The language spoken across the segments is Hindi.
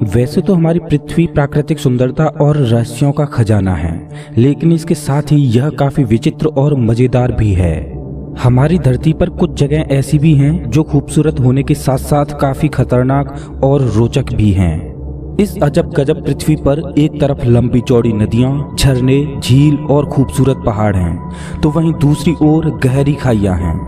वैसे तो हमारी पृथ्वी प्राकृतिक सुंदरता और रहस्यों का खजाना है, लेकिन इसके साथ ही यह काफी विचित्र और मजेदार भी है। हमारी धरती पर कुछ जगह ऐसी भी हैं जो खूबसूरत होने के साथ साथ काफी खतरनाक और रोचक भी हैं। इस अजब गजब पृथ्वी पर एक तरफ लंबी चौड़ी नदियां, झरने, झील और खूबसूरत पहाड़ हैं, तो वहीं दूसरी ओर गहरी खाइयां हैं।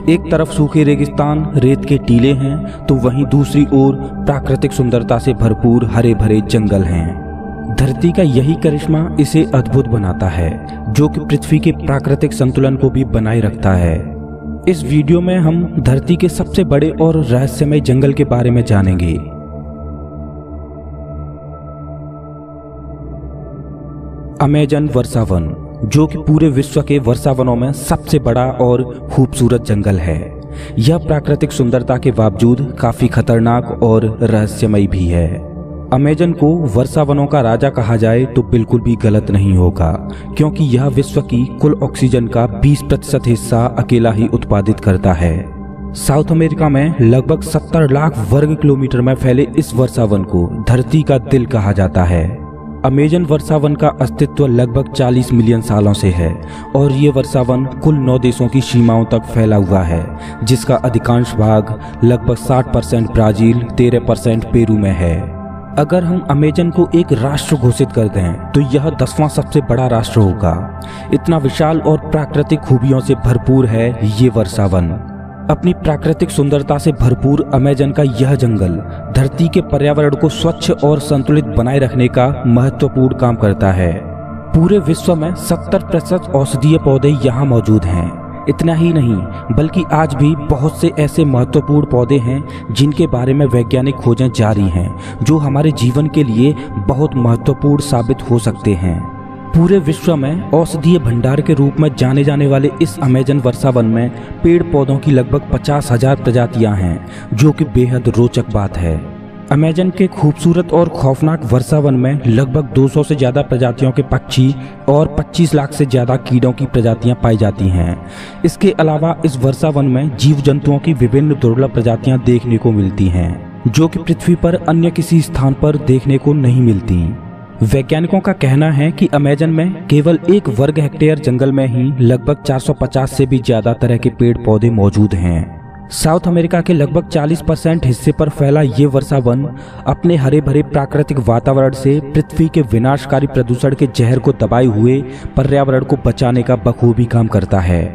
एक तरफ सूखे रेगिस्तान, रेत के टीले हैं, तो वहीं दूसरी ओर प्राकृतिक सुंदरता से भरपूर हरे भरे जंगल हैं। धरती का यही करिश्मा इसे अद्भुत बनाता है, जो कि पृथ्वी के प्राकृतिक संतुलन को भी बनाए रखता है। इस वीडियो में हम धरती के सबसे बड़े और रहस्यमय जंगल के बारे में जानेंगे। अमेजन वर्षावन, जो कि पूरे विश्व के वर्षावनों में सबसे बड़ा और खूबसूरत जंगल है। यह प्राकृतिक सुंदरता के बावजूद काफी खतरनाक और रहस्यमय भी है। अमेजन को वर्षावनों का राजा कहा जाए तो बिल्कुल भी गलत नहीं होगा, क्योंकि यह विश्व की कुल ऑक्सीजन का 20% हिस्सा अकेला ही उत्पादित करता है। साउथ अमेरिका में लगभग 70 लाख वर्ग किलोमीटर में फैले इस वर्षावन को धरती का दिल कहा जाता है। अमेजन वर्षावन का अस्तित्व लगभग 40 मिलियन सालों से है और ये वर्षावन कुल 9 देशों की सीमाओं तक फैला हुआ है, जिसका अधिकांश भाग लगभग 60% ब्राजील, 13% पेरू में है। अगर हम अमेजन को एक राष्ट्र घोषित कर दें तो यह 10वां सबसे बड़ा राष्ट्र होगा। इतना विशाल और प्राकृतिक खूबियों से भरपूर है ये वर्षावन। अपनी प्राकृतिक सुंदरता से भरपूर अमेजन का यह जंगल धरती के पर्यावरण को स्वच्छ और संतुलित बनाए रखने का महत्वपूर्ण काम करता है। पूरे विश्व में 70% औषधीय पौधे यहाँ मौजूद हैं। इतना ही नहीं, बल्कि आज भी बहुत से ऐसे महत्वपूर्ण पौधे हैं जिनके बारे में वैज्ञानिक खोजें जारी हैं, जो हमारे जीवन के लिए बहुत महत्वपूर्ण साबित हो सकते हैं। पूरे विश्व में औषधीय भंडार के रूप में जाने जाने वाले इस अमेजन वर्षावन में पेड़ पौधों की लगभग 50,000 प्रजातियां हैं, जो कि बेहद रोचक बात है। अमेजन के खूबसूरत और खौफनाक वर्षावन में लगभग 200 से ज्यादा प्रजातियों के पक्षी और 25 लाख से ज्यादा कीड़ों की प्रजातियां पाई जाती हैं। इसके अलावा इस वर्षावन में जीव जंतुओं की विभिन्न दुर्लभ प्रजातियां देखने को मिलती हैं, जो कि पृथ्वी पर अन्य किसी स्थान पर देखने को नहीं मिलती। वैज्ञानिकों का कहना है कि अमेजन में केवल 1 वर्ग हेक्टेयर जंगल में ही लगभग 450 से भी ज्यादा तरह के पेड़ पौधे मौजूद हैं। साउथ अमेरिका के लगभग 40% हिस्से पर फैला ये वर्षावन अपने हरे भरे प्राकृतिक वातावरण से पृथ्वी के विनाशकारी प्रदूषण के जहर को दबाए हुए पर्यावरण को बचाने का बखूबी काम करता है।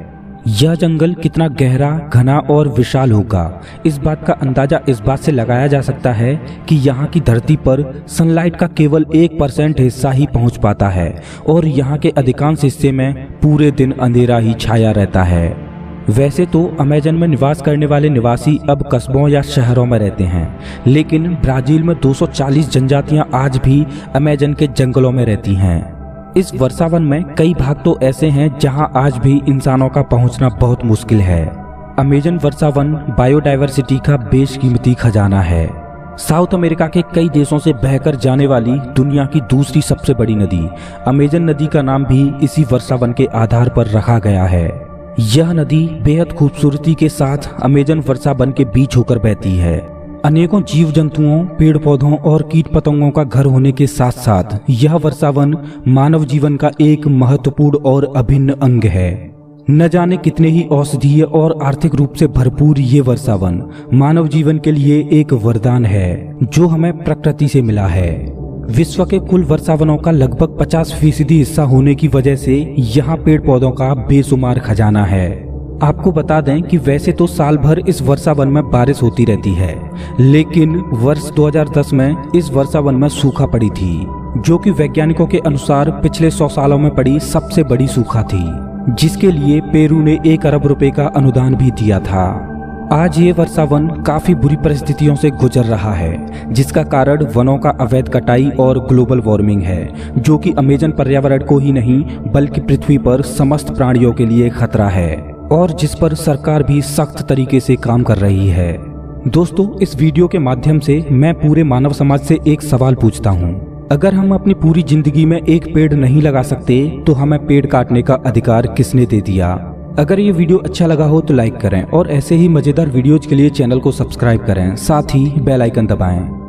यह जंगल कितना गहरा, घना और विशाल होगा, इस बात का अंदाजा इस बात से लगाया जा सकता है कि यहाँ की धरती पर सनलाइट का केवल 1% हिस्सा ही पहुँच पाता है और यहाँ के अधिकांश हिस्से में पूरे दिन अंधेरा ही छाया रहता है। वैसे तो अमेजन में निवास करने वाले निवासी अब कस्बों या शहरों में रहते हैं, लेकिन ब्राजील में 240 जनजातियाँ आज भी अमेजन के जंगलों में रहती हैं। इस वर्षावन में कई भाग तो ऐसे हैं जहां आज भी इंसानों का पहुंचना बहुत मुश्किल है। अमेजन वर्षावन बायोडायवर्सिटी का बेशकीमती खजाना है। साउथ अमेरिका के कई देशों से बहकर जाने वाली दुनिया की दूसरी सबसे बड़ी नदी अमेजन नदी का नाम भी इसी वर्षावन के आधार पर रखा गया है। यह नदी बेहद खूबसूरती के साथ अमेजन वर्षावन के बीच होकर बहती है। अनेकों जीव जंतुओं, पेड़ पौधों और कीट पतंगों का घर होने के साथ साथ यह वर्षावन मानव जीवन का एक महत्वपूर्ण और अभिन्न अंग है। न जाने कितने ही औषधीय और आर्थिक रूप से भरपूर ये वर्षावन मानव जीवन के लिए एक वरदान है, जो हमें प्रकृति से मिला है। विश्व के कुल वर्षावनों का लगभग 50% हिस्सा होने की वजह से यहाँ पेड़ पौधों का बेशुमार खजाना है। आपको बता दें कि वैसे तो साल भर इस वर्षावन में बारिश होती रहती है, लेकिन वर्ष 2010 में इस वर्षावन में सूखा पड़ी थी, जो कि वैज्ञानिकों के अनुसार पिछले 100 सालों में पड़ी सबसे बड़ी सूखा थी, जिसके लिए पेरू ने 1 अरब रुपए का अनुदान भी दिया था। आज ये वर्षावन काफी बुरी परिस्थितियों से गुजर रहा है, जिसका कारण वनों का अवैध कटाई और ग्लोबल वार्मिंग है, जो कि अमेजन पर्यावरण को ही नहीं बल्कि पृथ्वी पर समस्त प्राणियों के लिए खतरा है और जिस पर सरकार भी सख्त तरीके से काम कर रही है। दोस्तों, इस वीडियो के माध्यम से मैं पूरे मानव समाज से एक सवाल पूछता हूँ। अगर हम अपनी पूरी जिंदगी में एक पेड़ नहीं लगा सकते तो हमें पेड़ काटने का अधिकार किसने दे दिया? अगर ये वीडियो अच्छा लगा हो तो लाइक करें और ऐसे ही मजेदार वीडियोज के लिए चैनल को सब्सक्राइब करें, साथ ही बेल आइकन दबाएं।